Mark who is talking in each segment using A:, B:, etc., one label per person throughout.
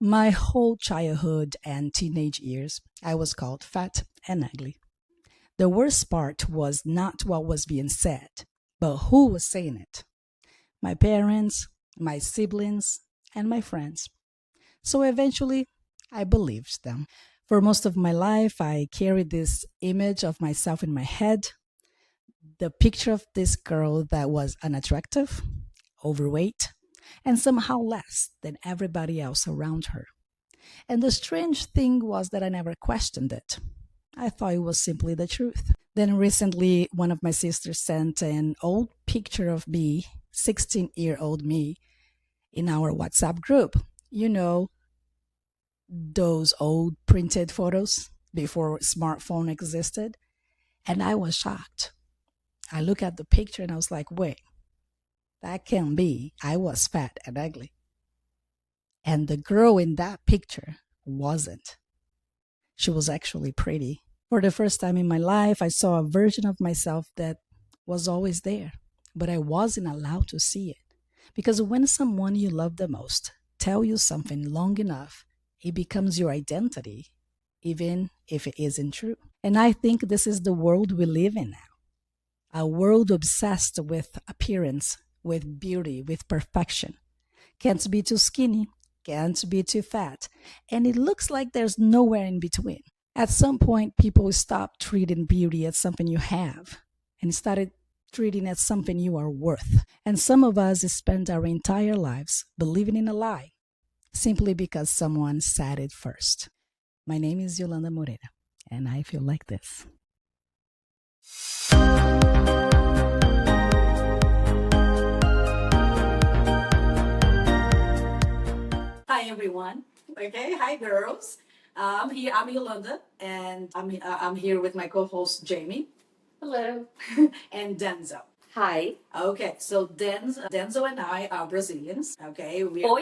A: My whole childhood and teenage years, I was called fat and ugly. The worst part was not what was being said, but who was saying it. My parents, my siblings, and my friends. So eventually, I believed them. For most of my life, I carried this image of myself in my head, the picture of this girl that was unattractive, overweight, and somehow less than everybody else around her. And the strange thing was that I never questioned it. I thought it was simply the truth. Then recently, one of my sisters sent an old picture of me, 16-year-old me, in our WhatsApp group. You know, those old printed photos before smartphone existed. And I was shocked. I looked at the picture and I was like, wait, that can't be. I was fat and ugly. And the girl in that picture wasn't. She was actually pretty. For the first time in my life, I saw a version of myself that was always there, but I wasn't allowed to see it. Because when someone you love the most tell you something long enough, it becomes your identity, even if it isn't true. And I think this is the world we live in now. A world obsessed with appearance, with beauty, with perfection. Can't be too skinny, can't be too fat, and it looks like there's nowhere in between. At some point, people stopped treating beauty as something you have and started treating it as something you are worth. And some of us spend our entire lives believing in a lie simply because someone said it first. My name is Yolanda Moreira, and I feel like this. Hi, everyone. Okay, hi, girls. I'm Yolanda, and I'm here with my co-host Jamie. Hello. And Denzo. Hi. Okay, so Denzo and I are Brazilians. Okay, Oi.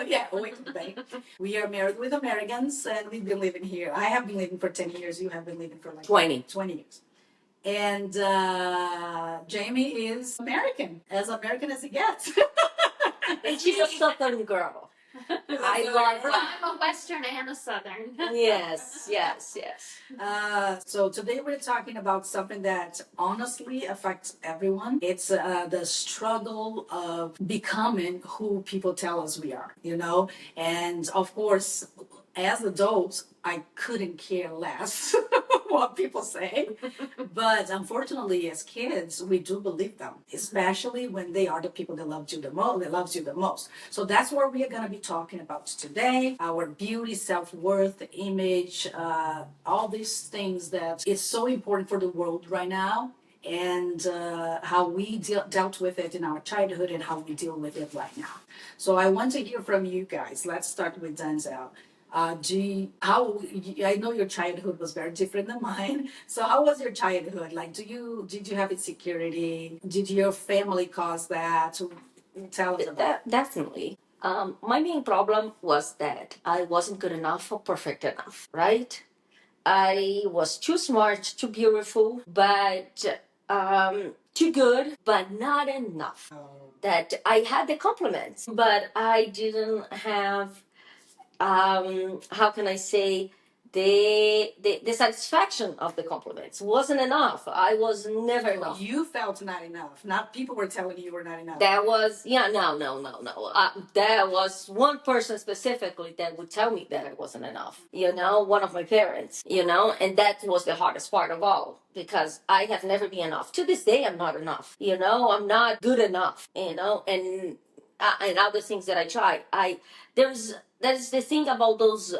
A: Yeah, oi, tudo bem. We are married with Americans, and we've been living here. I have been living for 10 years. You have been living for like 20 years. And Jamie is American as it gets. And she's a Southern girl. I love that.
B: I'm a Western and a Southern.
A: Yes, yes, yes. So today we're talking about something that honestly affects everyone. It's the struggle of becoming who people tell us we are, you know? And of course, as adults, I couldn't care less what people say. But unfortunately, as kids, we do believe them, especially when they are the people that loved you the most. That loves you the most. So that's what we are going to be talking about today: our beauty, self-worth, image, all these things that is so important for the world right now, and how we dealt with it in our childhood and how we deal with it right now. So I want to hear from you guys. Let's start with Denzel. I know your childhood was very different than mine. So how was your childhood? Like, did you have insecurity? Did your family cause that? Tell us about that. Definitely. My main problem was that I wasn't good enough or perfect enough, right? I was too smart, too beautiful, but too good, but not enough. That I had the compliments, but I didn't have how can I say, the satisfaction of the compliments wasn't enough. I was never enough. You felt not enough. Not people were telling you were not enough. That was, yeah, no. There was one person specifically that would tell me that I wasn't enough. You know, one of my parents, you know, and that was the hardest part of all because I have never been enough. To this day, I'm not enough. You know, I'm not good enough, you know, and other things that I try. There's the thing about those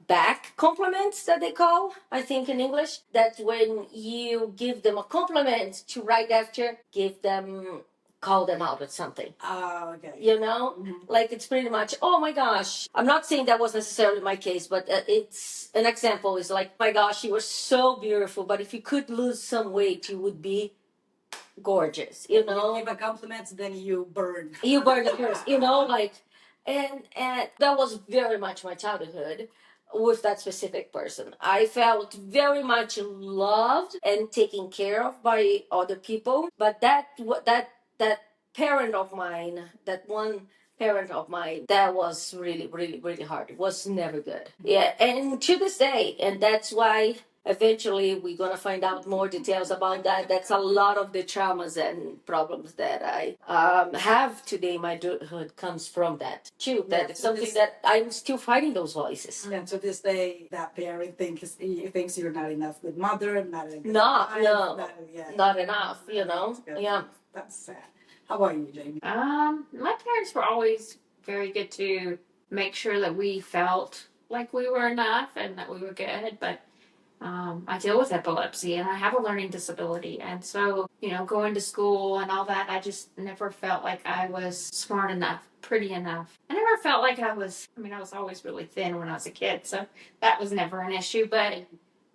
A: back compliments that they call, I think in English, that when you give them a compliment to right after give them, call them out at something. Oh, okay. You know, like it's pretty much, oh my gosh. I'm not saying that was necessarily my case, but it's an example. Is like, my gosh, you were so beautiful, but if you could lose some weight, you would be gorgeous. You know, you give a compliment, then you burn. You burn the first. You know, like, and that was very much my childhood with that specific person. I felt very much loved and taken care of by other people, but that parent of mine, that one
C: parent of mine, that was really, really, really hard. It was never good. Yeah, and to this day, and that's why eventually we're gonna find out more details about that. That's a lot of the traumas and problems that I have today in my adulthood comes from that too. Yeah, that is something that I'm still fighting those voices.
A: And to this day, that parent thinks you're not enough good mother, not enough.
C: Not, no,
A: Yeah.
C: not enough. You know, yeah.
A: That's sad. How about you, Jamie?
B: My parents were always very good to make sure that we felt like we were enough and that we were good, but I deal with epilepsy and I have a learning disability. And so, going to school and all that, I just never felt like I was smart enough, pretty enough. I never felt like I was always really thin when I was a kid. So that was never an issue. But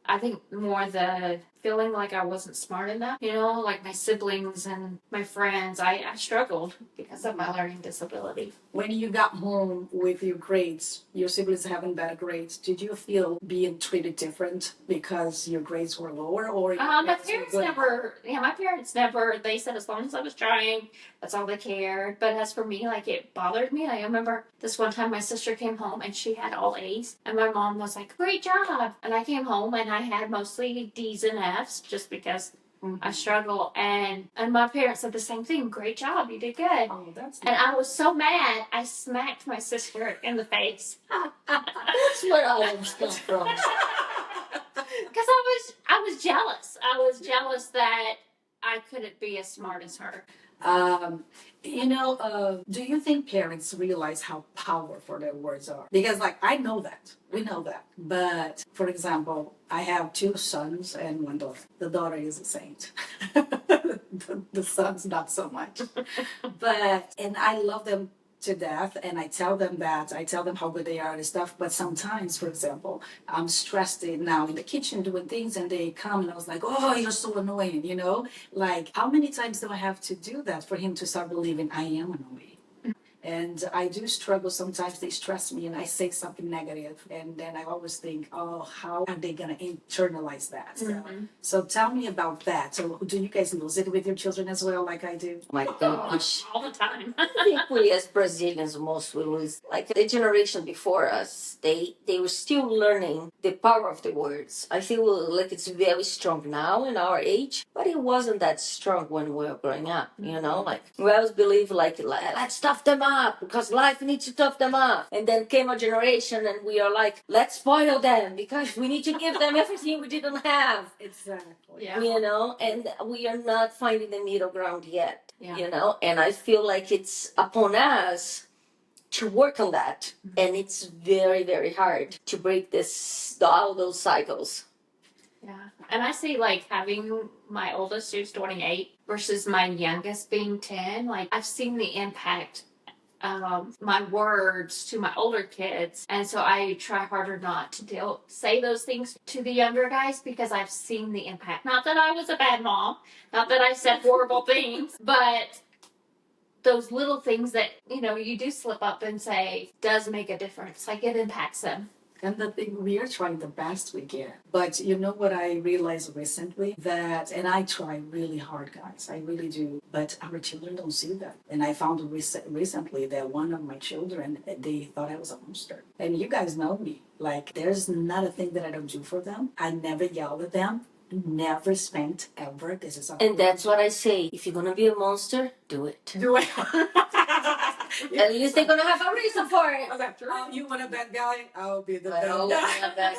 B: I think more the feeling like I wasn't smart enough, like my siblings and my friends. I struggled because of my learning disability.
A: When you got home with your grades, your siblings having better grades, did you feel being treated different because your grades were lower, or
B: my parents never? Yeah, my parents never. They said as long as I was trying, that's all they cared. But as for me, like it bothered me. I remember this one time my sister came home and she had all A's, and my mom was like, "Great job!" And I came home and I had mostly D's and F's just because I struggle, and my parents said the same thing. Great job, you did good.
A: Oh, that's
B: and I was so mad, I smacked my sister in the face.
C: That's where I am still from.
B: Because I was jealous. I was jealous that I couldn't be as smart as her.
A: Do you think parents realize how powerful their words are? Because, like, I know that. We know that. But, for example, I have two sons and one daughter. The daughter is a saint. The son's not so much. And I love them to death, and I tell them that. I tell them how good they are and stuff. But sometimes, for example, I'm stressed now in the kitchen doing things, and they come and I was like, "Oh, you're so annoying," Like, how many times do I have to do that for him to start believing I am annoying? And I do struggle sometimes. They stress me and I say something negative. And then I always think, oh, how are they going to internalize that? So tell me about that. So do you guys lose it with your children as well, like I do?
C: My gosh.
B: All the time.
C: I think we as Brazilians most will lose. Like the generation before us, they were still learning the power of the words. I feel like it's very strong now in our age, but it wasn't that strong when we were growing up, Like we always believe like let's tough them up because life needs to tough them up. And then came a generation and we are like, let's spoil them because we need to give them everything we didn't have.
A: Exactly.
B: Yeah.
C: And we are not finding the middle ground yet.
B: Yeah.
C: And I feel like it's upon us to work on that. And it's very, very hard to break all those cycles.
B: Yeah. And I see like having my oldest who's 28 versus my youngest being 10, like I've seen the impact of my words to my older kids. And so I try harder not to say those things to the younger guys because I've seen the impact. Not that I was a bad mom, not that I said horrible things, but those little things that, you do slip up and say does make a difference. Like it impacts them.
A: And the thing, we are trying the best we can. But you know what I realized recently? And I try really hard, guys. I really do. But our children don't see that. And I found recently that one of my children, they thought I was a monster. And you guys know me. Like, there's not a thing that I don't do for them. I never yell at them. Never spanked ever. This is
C: and that's what I say. If you're gonna be a monster, do it.
A: Do it.
C: At least they're gonna have a reason for it.
A: You want a bad guy? I'll be the bad
C: guy.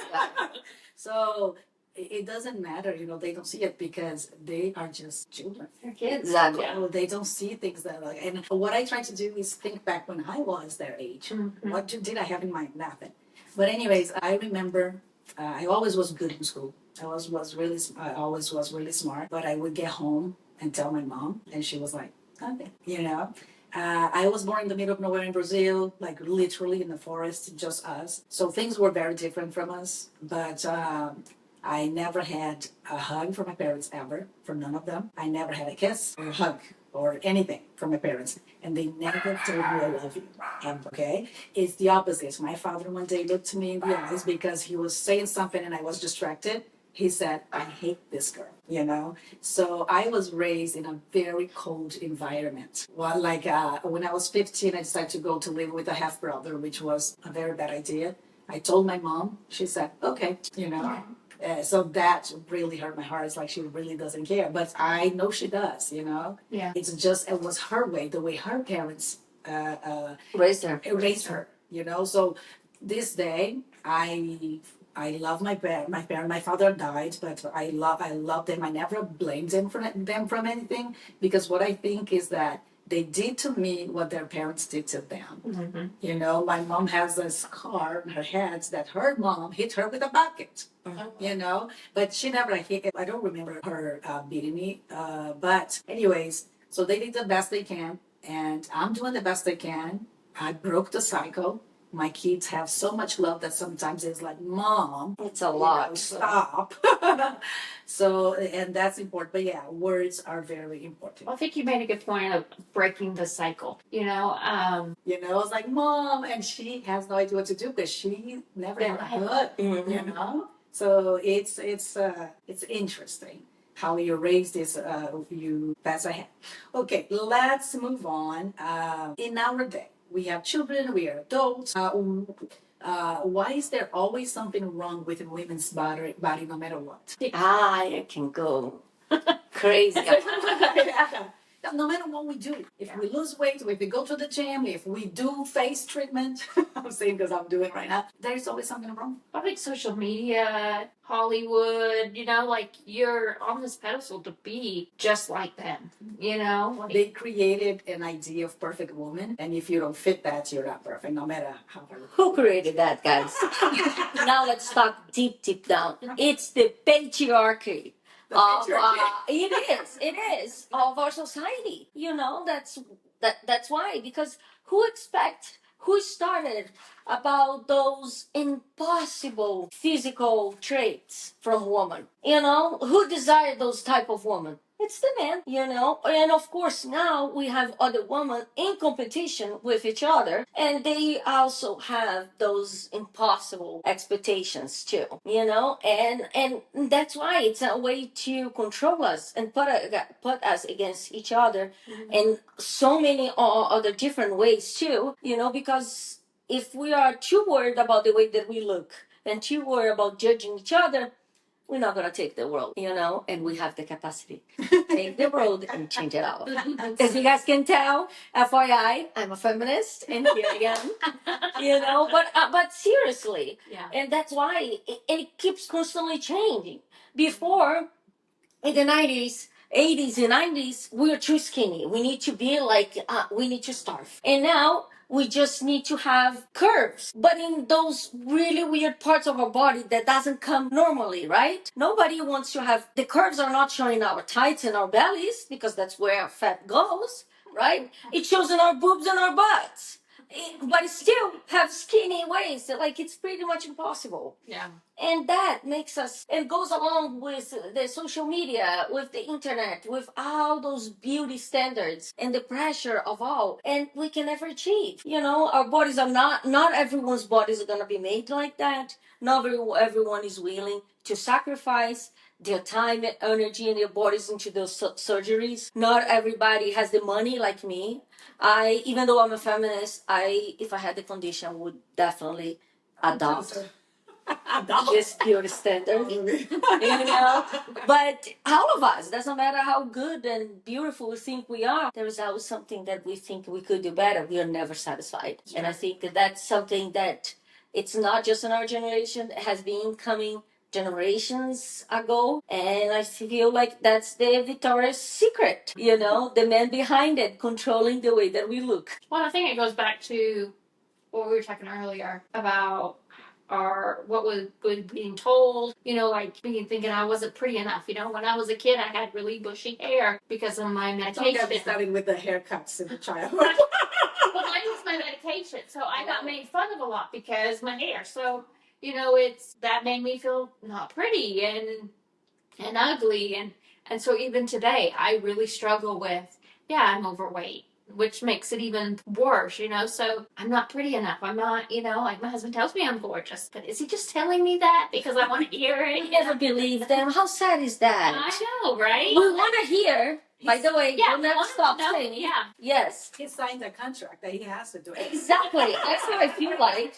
A: So it doesn't matter, they don't see it because they are just children.
B: They're kids.
C: Exactly.
A: They don't see things that like. And what I try to do is think back when I was their age. Mm-hmm. What did I have in mind? Nothing. But anyways, I remember I always was good in school. I always was really smart. But I would get home and tell my mom, and she was like, nothing. I was born in the middle of nowhere in Brazil, like literally in the forest, just us. So things were very different from us. But I never had a hug from my parents ever, from none of them. I never had a kiss or a hug or anything from my parents. And they never told me I love you, ever, okay? It's the opposite. My father one day looked to me in the eyes because he was saying something and I was distracted. he said, I hate this girl, you know? So I was raised in a very cold environment. Well, like when I was 15, I decided to go to live with a half brother, which was a very bad idea. I told my mom, she said, okay, you know? So that really hurt my heart. It's like she really doesn't care, but I know she does, you know? Yeah. It's just, it was her way, the way her parents raised her, you know? So this day, I love my parent. My father died, but I love them. I never blamed them from anything because what I think is that they did to me what their parents did to them. Mm-hmm. You know, my mom has a scar on her head that her mom hit her with a bucket. Mm-hmm. You know, but she never hit. I don't remember her beating me. But anyways, so they did the best they can, and I'm doing the best I can. I broke the cycle. My kids have so much love that sometimes it's like, Mom,
C: it's a lot.
A: Stop. So, and that's important. But yeah, words are very important.
B: Well, I think you made a good point of breaking the cycle.
A: You know, it's like, Mom, and she has no idea what to do because she never had good. Mm-hmm. You know, so it's interesting how you raise this you pass ahead. Okay, let's move on. In our day, we have children, we are adults. Why is there always something wrong with women's body no matter what?
C: I can go crazy.
A: Yeah. No matter what we do, if we lose weight, if we go to the gym, if we do face treatment, I'm saying because I'm doing it right now, there's always something wrong.
B: I think social media, Hollywood, like you're on this pedestal to be just like them, Like,
A: they created an idea of perfect woman, and if you don't fit that, you're not perfect, no matter how hard.
C: Who created that, guys? Now let's talk deep down. It's the patriarchy. It is of our society. That's why, because who started about those impossible physical traits from woman? Who desired those type of woman? It's the man, and of course now we have other women in competition with each other, and they also have those impossible expectations too, and that's why it's a way to control us and put us against each other, mm-hmm. in so many other different ways too, because if we are too worried about the way that we look and too worried about judging each other, we're not going to take the world, and we have the capacity to take the world and change it out. As you guys can tell, FYI, I'm a feminist, and here I am, but seriously, yeah. And that's why it keeps constantly changing. Before, in the 90s, 80s and 90s, we were too skinny. We need to be like, we need to starve. And now, we just need to have curves. But in those really weird parts of our body that doesn't come normally, right? Nobody wants to have, the curves are not showing our tights and our bellies, because that's where fat goes, right? It shows in our boobs and our butts. But still have skinny waist. Like, it's pretty much impossible.
B: Yeah.
C: And that makes us, and goes along with the social media, with the internet, with all those beauty standards and the pressure of all. And we can never achieve. Our bodies are not everyone's bodies are going to be made like that. Not everyone is willing to sacrifice their time and energy and their bodies into those surgeries. Not everybody has the money like me. Even though I'm a feminist, if I had the condition, would definitely adopt this beauty standard. But all of us, doesn't matter how good and beautiful we think we are, there is always something that we think we could do better. We are never satisfied. Yeah. And I think that that's something that it's not just in our generation, it has been coming generations ago, and I feel like that's the Victoria's Secret, the man behind it, controlling the way that we look.
B: Well, I think it goes back to what we were talking earlier about what was being told, like thinking I wasn't pretty enough. When I was a kid, I had really bushy hair because of my medication.
A: I started with the haircuts in the childhood.
B: Well, mine was my medication, so I got made fun of a lot because my hair. So that made me feel not pretty and ugly, and so even today I really struggle with, I'm overweight, which makes it even worse, you know. So I'm not pretty enough. I'm not, you know, like my husband tells me I'm gorgeous, but is he just telling me that because I want to hear it?
C: You never believe them. How sad is that?
B: I know, right?
C: We want to hear. By the way,
B: Yeah,
C: we'll never
B: want
C: stop
B: to know.
C: saying.
B: Yeah.
C: Yes.
A: He signed a contract that he has to do it.
C: Exactly. That's how I feel like.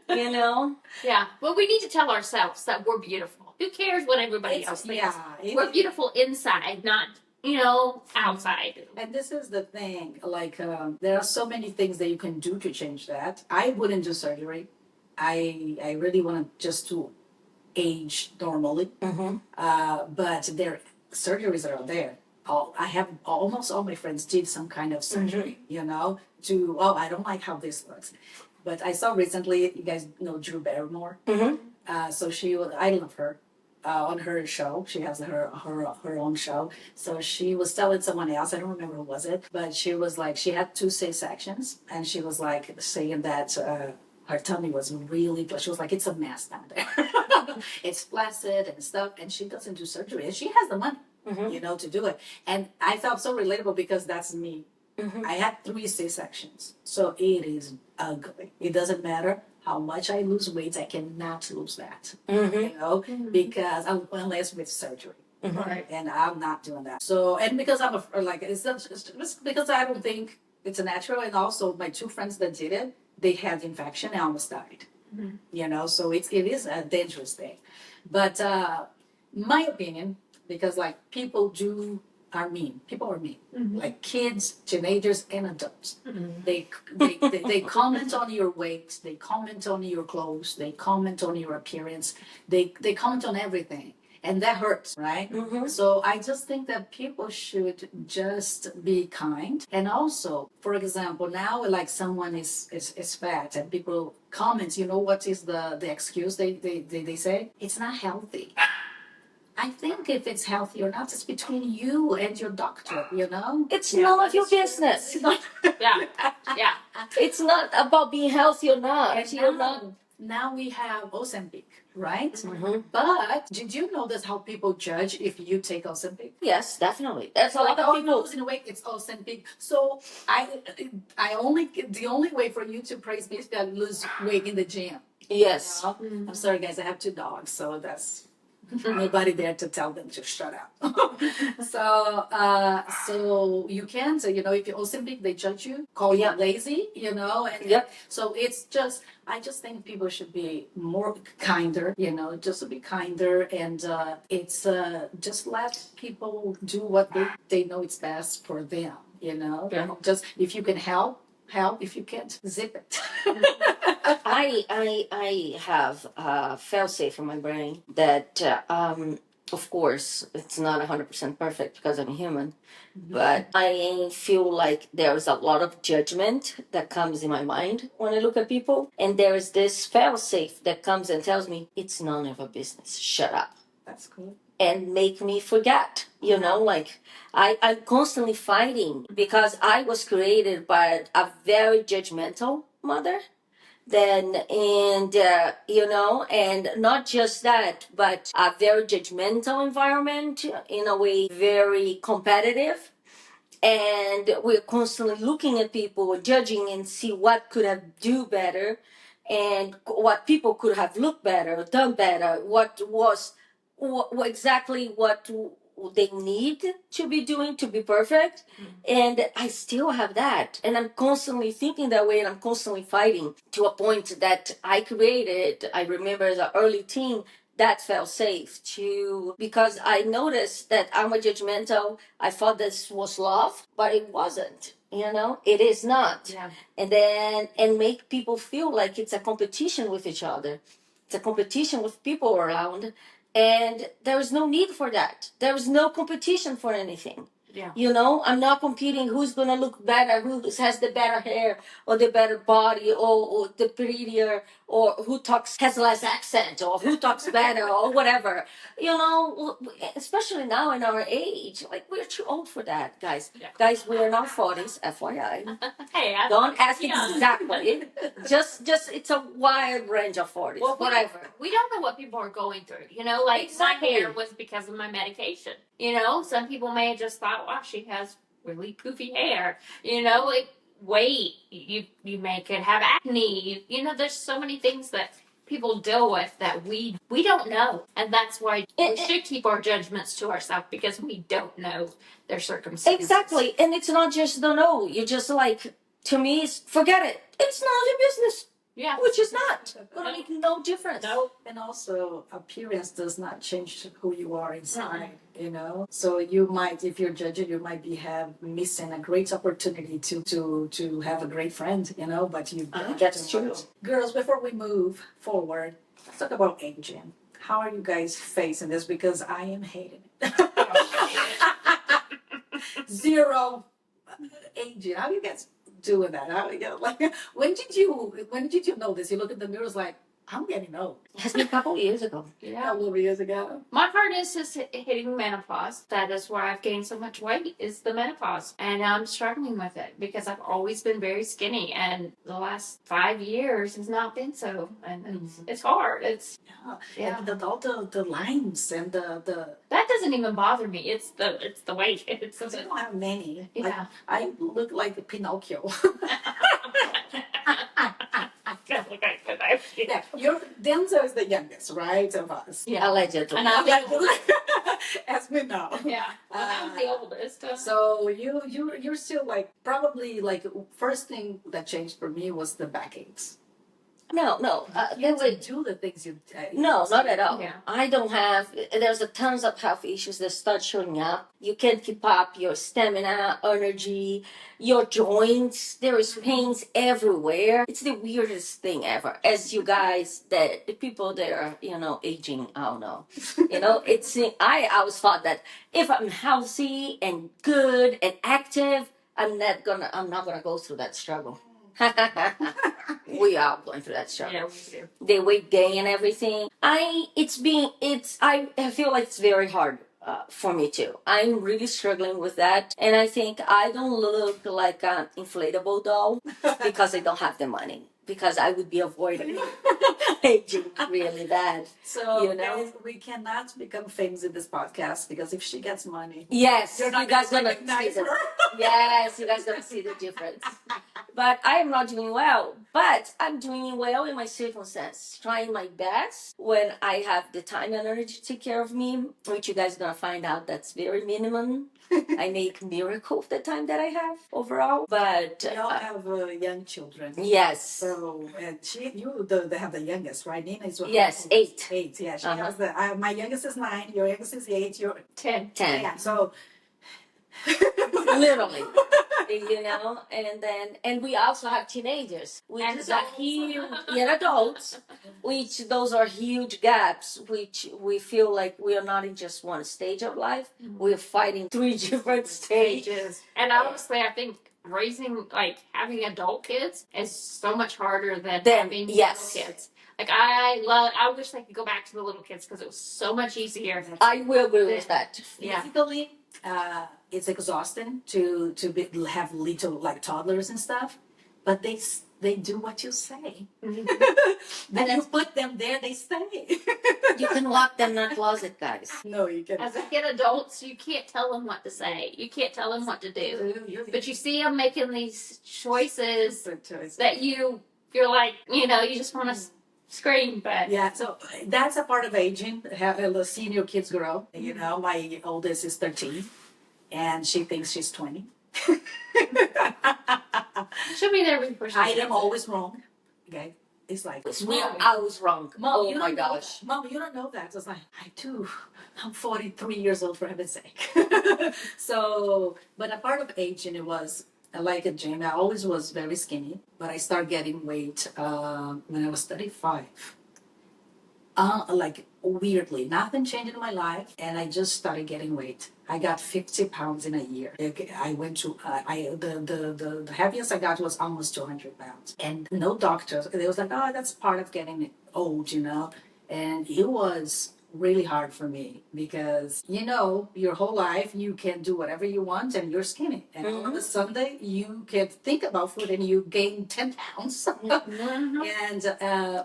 C: You know?
B: Yeah. Well, we need to tell ourselves that we're beautiful. Who cares what everybody else thinks?
A: Yeah,
B: We're beautiful inside, not, you know, outside.
A: And this is the thing, like, there are so many things that you can do to change that. I wouldn't do surgery. I really want just to age normally.
C: Mm-hmm.
A: But there surgeries are out there. I have almost all my friends did some kind of surgery, you know, to, oh, I don't like how this looks. But I saw recently, you guys know Drew Barrymore.
C: Mm-hmm.
A: So I love her. On her show, she has her own show. So she was telling someone else, I don't remember who was it, but she was like, she had two C-sections, and she was like saying that her tummy was really, she was like, it's a mess down there. It's flaccid and stuff, and she doesn't do surgery, and she has the money, you know, to do it. And I felt so relatable because that's me. I had 3 C-sections, so it is ugly. It doesn't matter how much I lose weight, I cannot lose that, you know, because unless with surgery.
B: Right.
A: And I'm not doing that. So, and because I'm like, it's just because I don't think it's a natural, and also my 2 friends that did it, they had infection and almost died. You know, so it is a dangerous thing. But my opinion, because like people are mean. People are mean. Like kids, teenagers, and adults. They comment on your weight. They comment on your clothes. They comment on your appearance. They comment on everything. And that hurts, right? So I just think that people should just be kind. And also, for example, now like someone is fat and people comment, you know what is the excuse they say? It's not healthy. I think if it's healthy or not, it's between you and your doctor, you know?
C: It's none of your business.
B: Yeah. Yeah.
C: It's not about being healthy or not.
A: And
C: You're not.
A: now we have Ozempic, right? But did you notice how people judge if you take Ozempic?
C: Yes, definitely. There's a lot
A: Like,
C: of
A: oh, you're
C: people.
A: losing weight, it's Ozempic. So the only way for you to praise me is to lose weight in the gym.
C: Yes.
A: You know? I'm sorry, guys. I have 2 dogs, so that's nobody there to tell them to shut up. So you can. So you know, if you're Ozempic, they judge you, call you lazy. You know, and so it's just. I just think people should be more kinder. You know, just to be kinder, and it's just let people do what they know it's best for them. You know, just if you can help. If you can't, zip it.
C: I have fail-safe in my brain that, of course, it's not 100% perfect because I'm human, but I feel like there's a lot of judgment that comes in my mind when I look at people, and there is this fail-safe that comes and tells me, it's none of your business, shut up.
A: That's cool.
C: And make me forget, you know, like I'm constantly fighting because I was created by a very judgmental mother. Then, and you know, and not just that, but a very judgmental environment, in a way very competitive, and we're constantly looking at people, judging, and see what could have do better, and what people could have looked better, done better, what exactly what they need to be doing to be perfect. And I still have that, and I'm constantly thinking that way, and I'm constantly fighting to a point that I remember as an early teen, that felt safe to, because I noticed that I'm a judgmental. I thought this was love, but it wasn't. You know, it is not.
B: Yeah.
C: And make people feel like it's a competition with each other. It's a competition with people around, and there is no need for that. There is no competition for anything.
B: Yeah.
C: You know, I'm not competing who's gonna look better, who has the better hair or the better body, or the prettier, or who talks has less accent, or who talks better, or whatever. You know, especially now in our age, like we're too old for that, guys.
B: Yeah.
C: Guys, we're in our 40s, FYI.
B: Hey,
C: Don't ask exactly. Just it's a wide range of 40s,
B: well,
C: whatever.
B: We don't know what people are going through. You know, like
C: Exactly.
B: my hair was because of my medication. You know, some people may have just thought, wow, she has really poofy hair. You know, like weight. You may could have acne. You know, there's so many things that people deal with that we don't know, and that's why we should keep our judgments to ourselves because we don't know their circumstances.
C: Exactly, and it's not just don't know. You just like, to me, it's forget it. It's none of your business.
B: Yeah,
C: which is not gonna make no difference.
B: No.
A: And also, appearance does not change who you are inside, you know? So you might, if you're judging, you might be missing a great opportunity to have a great friend, you know, but you don't.
C: That's true.
A: Girls, before we move forward, let's talk about aging. How are you guys facing this? Because I am hating it. Zero aging. How do you guys doing that? How, you know, like, when did you know this? You look in the mirror, it's like, I'm getting old.
C: It's been a couple years ago.
A: A couple of years ago.
B: My part is just hitting menopause. That is where I've gained so much weight, is the menopause. And I'm struggling with it because I've always been very skinny. And the last 5 years has not been so. And it's hard.
A: Yeah. And all the lines and the
B: that doesn't even bother me. It's the weight.
A: because I don't have many.
B: Yeah.
A: Like, I look like a Pinocchio. Yeah, Denzel is the youngest, right, of us.
B: Yeah.
C: Allegedly.
B: And I'm
A: As we know.
B: yeah. I'm the oldest.
A: So you're still like probably like first thing that changed for me was the backaches.
C: No.
A: You would do the things you.
C: No, not at all.
B: Yeah.
C: I don't have. There's a tons of health issues that start showing up. You can't keep up your stamina, energy, your joints. There is pains everywhere. It's the weirdest thing ever. As you guys, that the people that are aging, I don't know. It's. I always thought that if I'm healthy and good and active, I'm not gonna go through that struggle. We are going through that struggle.
B: Yeah, we do.
C: The weight gain and everything. I feel like it's very hard for me too. I'm really struggling with that, and I think I don't look like an inflatable doll because I don't have the money. Because I would be avoiding aging really bad.
A: So guys, we cannot become famous in this podcast because if she gets money,
C: yes,
A: you're not
C: you guys
A: gonna
C: gonna see
A: recognize her.
C: yes, you guys gonna see the difference. But I am not doing well. But I'm doing well in my circumstance. Trying my best when I have the time and energy to take care of me, which you guys gonna find out that's very minimum. I make miracle of the time that I have overall. But
A: We all have young children.
C: yes.
A: So and they have the youngest, right? Nina is what?
C: Yes, 8.
A: 8. Yeah, she has the. My youngest is 9. Your youngest is 8. You're
B: 10.
C: 10.
A: Yeah. So
C: Literally. And we also have teenagers, which
B: And
C: is a
B: adults.
C: huge, adults, which those are huge gaps, which we feel like we are not in just one stage of life. We're fighting 3 different stages.
B: And honestly, I think having adult kids is so much harder than
C: Then,
B: having
C: yes.
B: little kids. Like I wish I could go back to the little kids because it was so much easier.
C: I will agree with that.
B: Yeah.
A: physically, it's exhausting to have little like toddlers and stuff, but they do what you say. When you put them there, they stay.
C: You can lock them in a closet, guys.
A: No, you can't.
B: As a kid, adults, you can't tell them what to say. You can't tell them what to do. But you see them making these choices that you're like, you just want to scream. But
A: yeah, so that's a part of aging. Seeing your kids grow. My oldest is 13, and she thinks she's 20.
B: she'll be there before she
A: I am always wrong. Okay, it's like
C: I was wrong.
A: Mom,
C: oh my gosh.
A: Mom, you don't know that. I was like, I do. I'm 43 years old, for heaven's sake. So, but a part of aging, it was like a Jane. I always was very skinny, but I started getting weight when I was 35. Like weirdly, nothing changed in my life, and I just started getting weight. I got 50 pounds in a year. I went to the heaviest I got was almost 200 pounds, and no doctors. They was like, oh, that's part of getting old, and it was really hard for me because your whole life you can do whatever you want and you're skinny, and all of a sudden you can think about food and you gain 10 pounds. And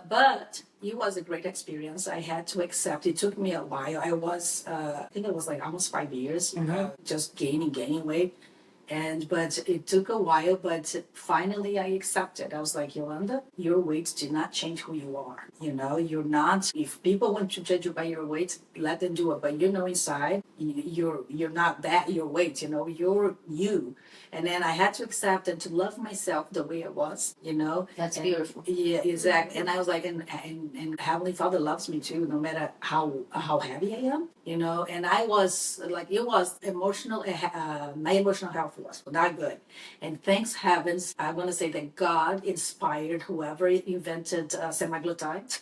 A: but it was a great experience. I had to accept. It took me a while. I was I think it was like almost 5 years just gaining weight. But it took a while, but finally I accepted. I was like, Yolanda, your weight did not change who you are. You're not, if people want to judge you by your weight, let them do it. But inside, you're not that, your weight, you're you. And then I had to accept and to love myself the way I was,
C: That's
A: And-
C: beautiful.
A: Yeah, exactly. And I was like, and Heavenly Father loves me too, no matter how heavy I am, And I was like, it was emotional. My emotional health was not good, and thanks heavens, I'm gonna say that God inspired whoever invented semaglutide.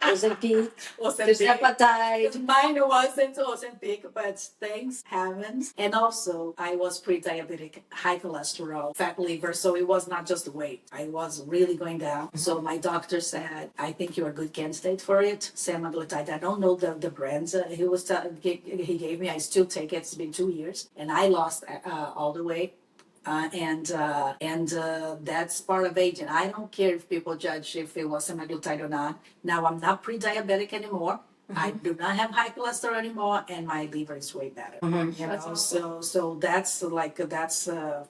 C: Ozempic,
A: Ozempic.
C: tirzepatide.
A: Mine wasn't Ozempic, but thanks heavens. And also, I was pre-diabetic, high cholesterol, fat liver, so it was not just weight. I was really going down. So my doctor said, I think you're a good candidate for it. Semaglutide. I don't know the brands he gave me. I still take it. It's been 2 years, and I lost all the weight. That's part of aging. I don't care if people judge if it was semaglutide or not. Now I'm not pre-diabetic anymore. I do not have high cholesterol anymore, and my liver is way better.
B: That's awesome.
A: So that's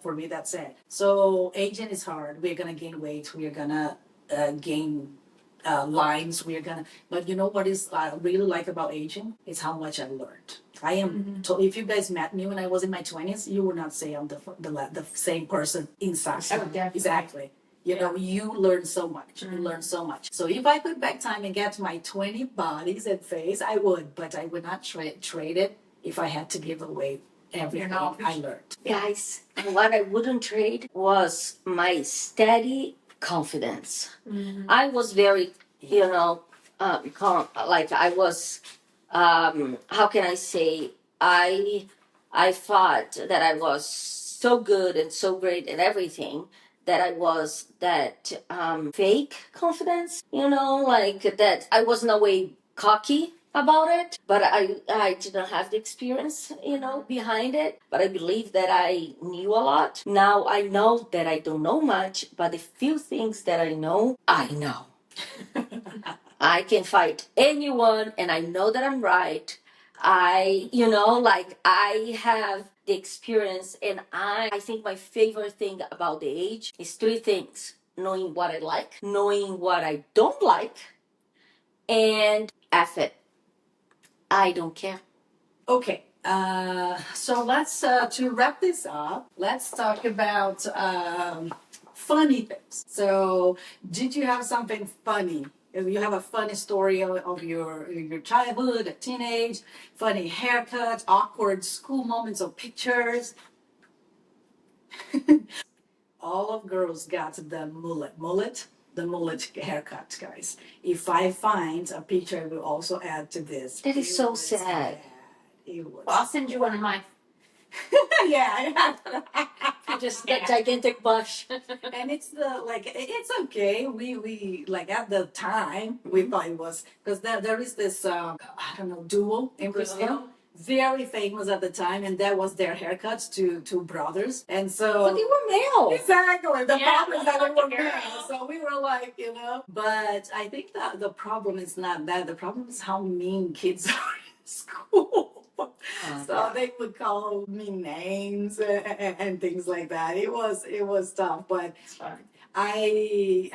A: for me. That's it. So aging is hard. We're gonna gain weight. We're gonna gain lines. But you know what is I really like about aging is how much I learned. I am. If you guys met me when I was in my 20s, you would not say I'm the same person inside.
B: Oh, definitely.
A: Exactly. You learn so much. You learn so much. So if I could back time and get to my 20 bodies and face, I would. But I would not trade it if I had to give away everything I learned.
C: Guys, and what I wouldn't trade was my steady confidence. I was very, like I was, how can I say, I thought that I was so good and so great at everything that I was that fake confidence, like that I was in a way cocky about it, but I didn't have the experience, behind it. But I believe that I knew a lot. Now I know that I don't know much, but the few things that I know, I know. I can fight anyone, and I know that I'm right. I have the experience, and I think my favorite thing about the age is three things: knowing what I like, knowing what I don't like, and F it. I don't care.
A: Okay. So let's to wrap this up. Let's talk about funny things. So, did you have something funny? If you have a funny story of your childhood, teenage, funny haircuts, awkward school moments or pictures. All of girls got the the mullet haircut, guys. If I find a picture, I will also add to this.
C: That is
A: It
C: so
A: was
C: sad.
A: bad. It was.
B: Well, I'll send you one of mine.
A: Yeah.
C: Just that gigantic bush.
A: And it's it's okay. We like at the time we thought it was because there is this I don't know, duo in Brazil, very famous at the time, and that was their haircuts to two brothers, and so.
C: But they were male.
A: Exactly. The
B: Yeah,
A: problem is that we were
B: girl.
A: male, so we were like, But I think that the problem is not that. The problem is how mean kids are in school. So they would call me names and things like that. It was tough, but
B: It's fun.
A: I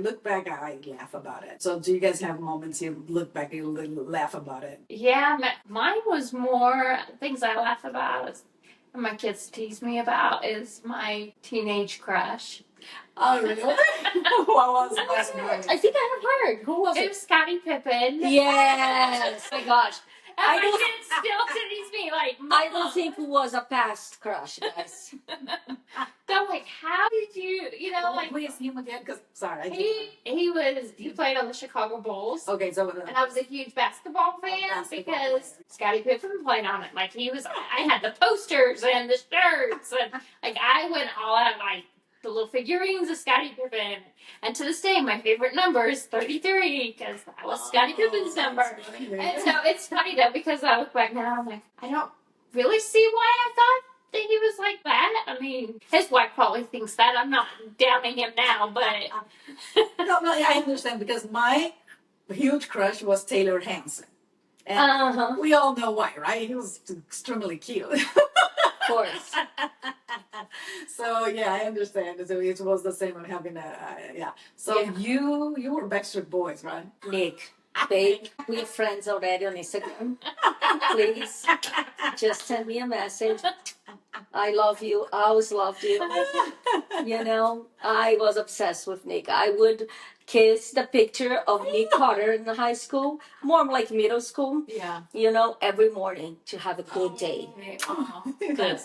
A: look back, I laugh about it. So do you guys have moments you look back and you laugh about it?
B: Yeah, mine was more things I laugh about. And my kids tease me about is my teenage crush.
A: Oh really? What was last night?
C: I think I have heard. Who was
B: It
C: it?
B: was Scottie Pippen.
C: Yes. Oh my gosh.
B: And
C: I
B: my
C: don't-
B: kids still tease me like, Mom.
C: I don't think it was a past crush, guys.
B: They're like, how did you, like,
A: Please him again, because sorry.
B: he played on the Chicago Bulls.
A: Okay, so
B: And I was a huge basketball fan because Scottie Pippen played on it. Like I had the posters and the shirts, and like I went all out, like the little figurines of Scottie Pippen. And to this day, my favorite number is 33 because that was Scottie Pippen's number. And so it's funny though because I look back now, I'm like, I don't really see why I thought that he was like that. I mean, his wife probably thinks that. I'm not downing him now, but
A: No, I understand because my huge crush was Taylor Hanson. And we all know why, right? He was extremely cute.
C: course.
A: So yeah, I understand. So it was the same of having yeah. So
C: Yeah.
A: you were Backstreet Boys, right?
C: Nick, babe, we're friends already on Instagram. Please, just send me a message. I love you. I always loved you. You know, I was obsessed with Nick. I would kiss the picture of Nick Carter in high school, more like middle school.
A: Yeah.
C: You know, every morning to have a good day.
B: Oh,
C: Good.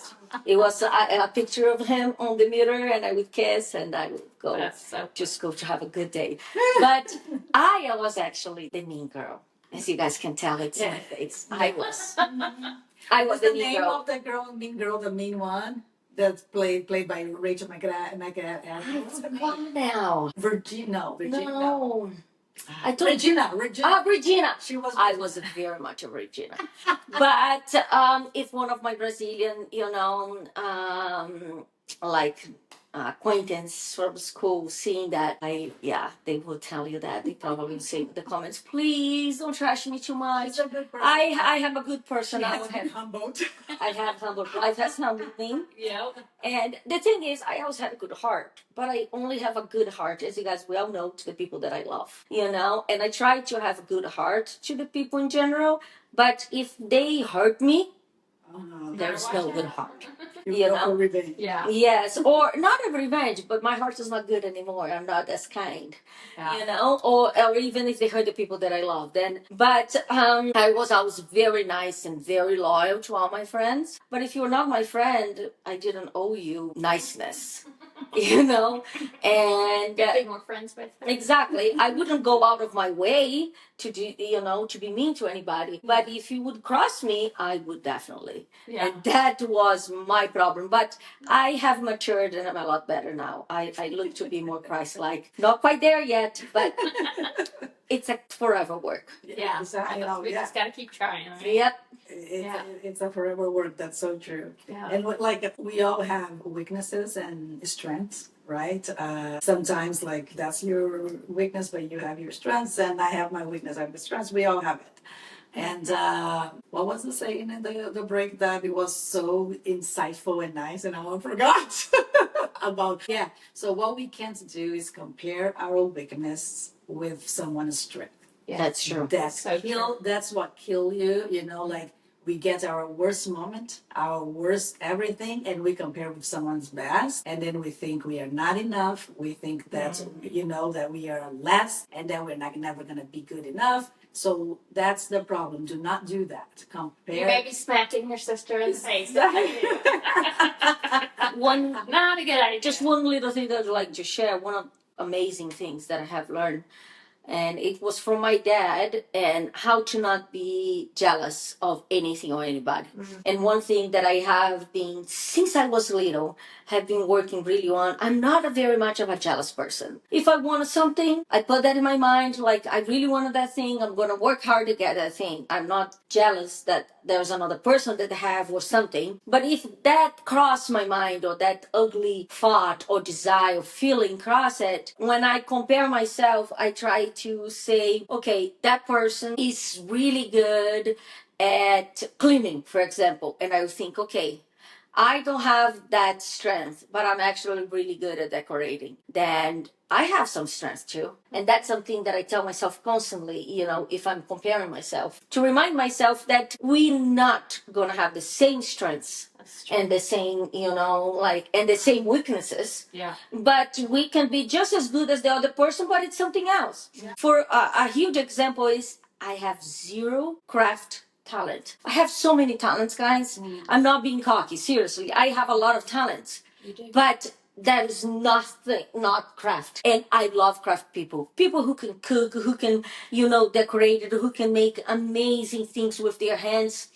C: It was a picture of him on the mirror, and I would kiss, and I would go
B: that's so
C: just go to have a good day. But I was actually the mean girl, as you guys can tell. It's my face. I was. I was
A: What's
C: the
A: the
C: mean
A: name
C: girl.
A: of the girl, mean girl, the mean one that's played by Rachel McAdams?
C: I forgot now.
A: Virginia.
C: No. I told
A: Regina.
C: Regina.
A: She was.
C: I was very much a Regina. But if one of my Brazilian, like acquaintance from school seeing that, they will tell you that. They probably say in the comments, please don't trash me too much.
A: She's a good person.
C: I have a good
A: She has
C: personality.
A: been humbled.
C: I have humble. Life has humbled me.
B: yeah.
C: And the thing is, I always had a good heart, but I only have a good heart, as you guys well know, to the people that I love, And I try to have a good heart to the people in general, but if they hurt me, there's no good heart.
A: You go for revenge.
B: Yeah.
C: Yes, or not a revenge, but my heart is not good anymore. I'm not as kind,
B: Yeah.
C: or even if they hurt the people that I love, then. But I was always very nice and very loyal to all my friends. But if you're not my friend, I didn't owe you niceness, And
B: Be more friends with her.
C: exactly, I wouldn't go out of my way to do, to be mean to anybody. But if you would cross me, I would definitely.
B: Yeah.
C: And that was my problem. But I have matured and I'm a lot better now. I look to be more Christ-like. Not quite there yet, but it's a forever work.
B: Yeah.
A: Exactly.
B: We just got to keep trying. Right?
C: Yep.
A: It's a forever work. That's so true.
B: Yeah.
A: And like we all have weaknesses and strengths, right? Sometimes like that's your weakness, but you have your strengths, and I have my weakness. I have the strengths. We all have it. And what was the saying in the break that it was so insightful and nice, and I forgot about So what we can't do is compare our weakness with someone's strength.
C: Yeah. That's true.
A: That's what kill you. Like we get our worst moment, our worst everything, and we compare with someone's best, and then we think we are not enough. We think that that we are less, and that we're not never gonna be good enough. So that's the problem. Do not do that. Compare.
B: You may be smacking your sister in the face.
C: One,
B: Not a good idea.
C: just one little thing that I'd like to share. One of amazing things that I have learned, and it was from my dad, and how to not be jealous of anything or anybody. And one thing that I have been, since I was little, have been working really on, I'm not a very much of a jealous person. If I wanted something, I put that in my mind, like I really wanted that thing, I'm gonna work hard to get that thing. I'm not jealous that there's another person that have or something. But if that crossed my mind, or that ugly thought or desire or feeling cross it, when I compare myself, I try to say, okay, that person is really good at cleaning, for example. And I would think, okay, I don't have that strength, but I'm actually really good at decorating. Then I have some strength too. And that's something that I tell myself constantly, if I'm comparing myself, to remind myself that we're not going to have the same strengths and the same, and the same weaknesses.
B: Yeah.
C: But we can be just as good as the other person, but it's something else.
B: Yeah.
C: For a huge example is I have zero craft talent. I have so many talents, guys. I'm not being cocky. Seriously, I have a lot of talents.
B: You do.
C: But that is not craft. And I love craft people. People who can cook, who can, decorate it, who can make amazing things with their hands.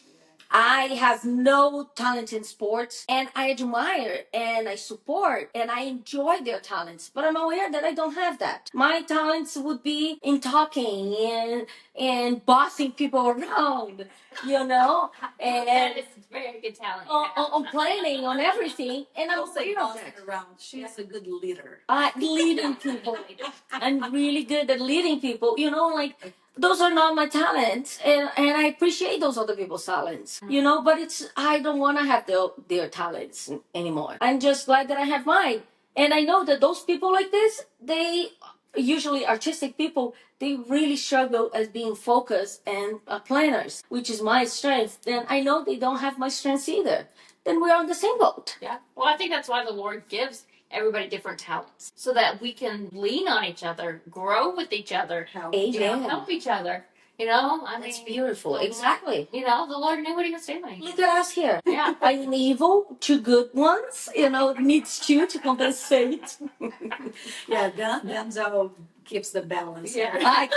C: I have no talent in sports, and I admire and I support and I enjoy their talents, but I'm aware that I don't have that. My talents would be in talking and bossing people around, and
B: That is very good talent.
C: on planning, on everything, and I'm
A: Also
C: aware of
A: bossing
C: that.
A: around. She's a good leader.
C: Leading people. I'm really good at leading people. Like those are not my talents, and I appreciate those other people's talents, you know. But it's I don't want to have their talents anymore. I'm just glad that I have mine, and I know that those people like this, they usually artistic people, they really struggle as being focused and planners, which is my strength. Then I know they don't have my strengths either. Then we're on the same boat.
B: Yeah. Well, I think that's why the Lord gives everybody different talents so that we can lean on each other, grow with each other, help each other. You know,
C: That's beautiful. Exactly.
B: You know, the Lord knew what He was doing.
C: Look at us here.
B: Yeah.
C: I'm evil, two good ones. You know, needs two to compensate.
D: Yeah, Denzel keeps the balance.
B: Yeah.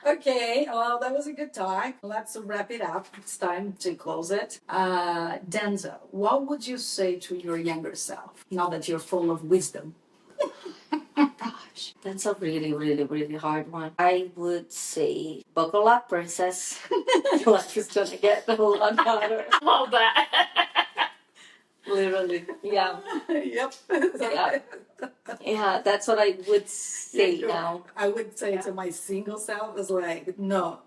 D: Okay, well, that was a good talk. Let's wrap it up. It's time to close it. Denzel, what would you say to your younger self now that you're full of wisdom?
C: Gosh, that's a really, really, really hard one. I would say, buckle up, princess. Life is gonna get a whole lot harder.
B: Love that.
C: Literally. Yeah.
D: Yep.
C: Yeah. Yeah, that's what I would say now.
D: I would say to my single self is like, no,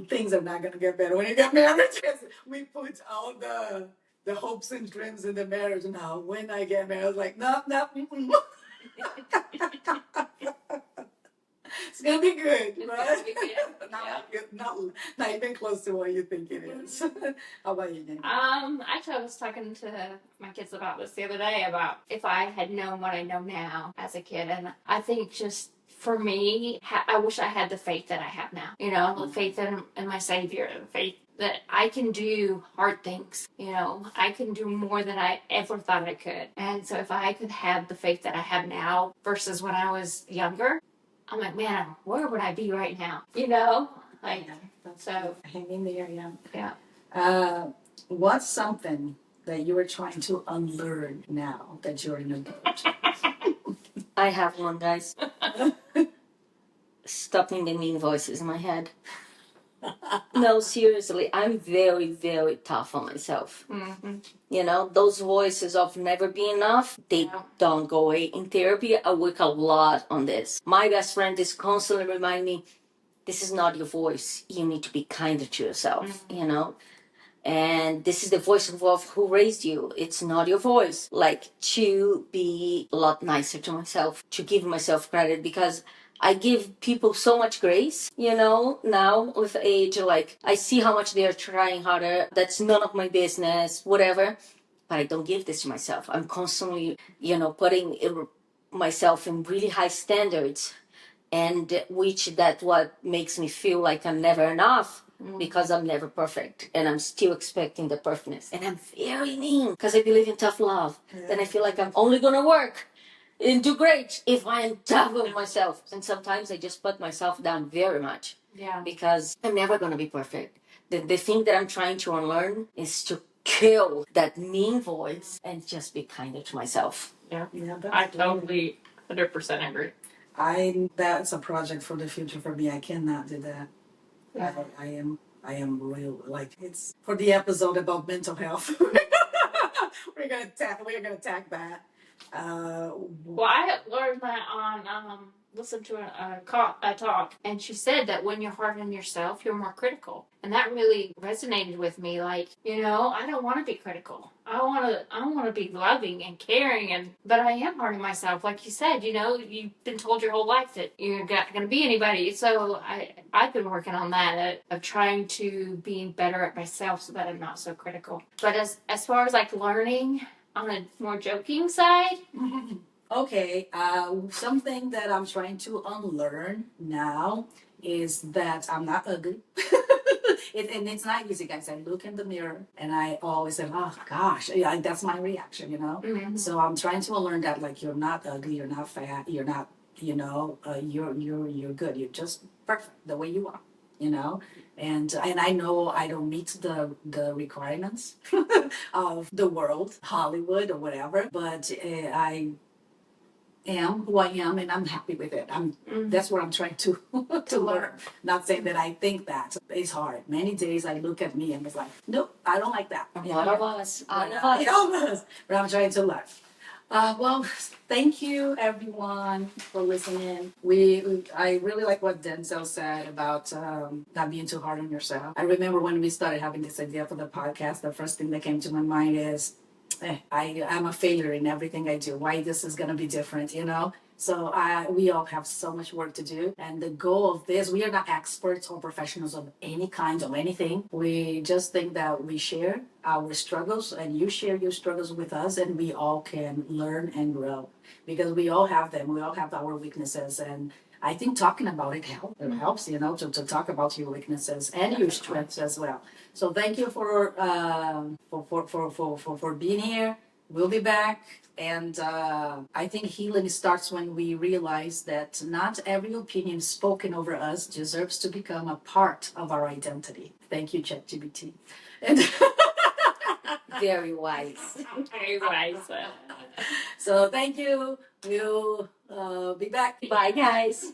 D: things are not gonna get better when you get married. We put all the hopes and dreams in the marriage. Now, when I get married, I was like, no, no. It's gonna be good, right? Not even close to what you think it is. How about you, Nick?
B: Actually, I was talking to my kids about this the other day about if I had known what I know now as a kid, and I think just for me, I wish I had the faith that I have now. You know, the faith in my Savior, the faith that I can do hard things. You know, I can do more than I ever thought I could. And so if I could have the faith that I have now versus when I was younger, I'm like, man, where would I be right now? You know, like, so
D: Hang in there, yeah.
B: yeah.
D: What's something that you are trying to unlearn now that you're in adult?
C: I have one, guys. Stopping the mean voices in my head. No, seriously, I'm very, very tough on myself.
B: Mm-hmm.
C: You know, those voices of never be enough, they don't go away. In therapy, I work a lot on this. My best friend is constantly reminding me, this is not your voice. You need to be kinder to yourself, you know? And this is the voice of who raised you. It's not your voice. Like, to be a lot nicer to myself, to give myself credit, because I give people so much grace, you know, now with age. Like, I see how much they're trying harder. That's none of my business, whatever. But I don't give this to myself. I'm constantly, you know, putting myself in really high standards, and which that what makes me feel like I'm never enough, because I'm never perfect and I'm still expecting the perfectness. And I'm very mean because I believe in tough love. Then I feel like I'm only gonna work and do great if I'm tough with myself. And sometimes I just put myself down very much.
B: Yeah.
C: Because I'm never gonna be perfect. The thing that I'm trying to unlearn is to kill that mean voice and just be kinder to myself.
B: Yeah.
D: Yeah,
B: I totally 100% agree.
D: That's a project for the future for me. I cannot do that.
B: Yeah.
D: I am real, like, it's for the episode about mental health. we're gonna tack that.
B: Well, I learned that on listen to a talk, and she said that when you're hard on yourself, you're more critical, and that really resonated with me. Like, you know, I don't want to be critical. I want to be loving and caring, but I am hard on myself. Like you said, you know, you've been told your whole life that you're not going to be anybody. So I've been working on that of trying to being better at myself so that I'm not so critical. But as far as like learning on a more joking side.
D: Okay, something that I'm trying to unlearn now is that I'm not ugly. And it's not easy, guys. I look in the mirror and I always say, oh gosh, yeah, that's my reaction, you know?
B: Mm-hmm.
D: So I'm trying to unlearn that, like, you're not ugly, you're not fat, you're not, you know, you're good. You're just perfect the way you are, you know? And I know I don't meet the requirements of the world, Hollywood or whatever, but I am who I am, and I'm happy with it. That's what I'm trying to learn. Not saying that I think that it's hard. Many days I look at me and it's like, nope, I don't like that.
C: A lot of us.
D: But I'm trying to learn. Well, thank you everyone for listening. I really like what Denzel said about not being too hard on yourself. I remember when we started having this idea for the podcast, the first thing that came to my mind is, I'm a failure in everything I do. Why this is gonna be different, you know? So we all have so much work to do. And the goal of this, we are not experts or professionals of any kind of anything. We just think that we share our struggles and you share your struggles with us and we all can learn and grow because we all have them. We all have our weaknesses. And I think talking about it helps, you know, to talk about your weaknesses and your strengths as well. So thank you for being here. We'll be back. And I think healing starts when we realize that not every opinion spoken over us deserves to become a part of our identity. Thank you, ChatGPT. And
C: Very wise.
B: Very wise.
D: so thank you. We'll be back.
C: Bye, guys.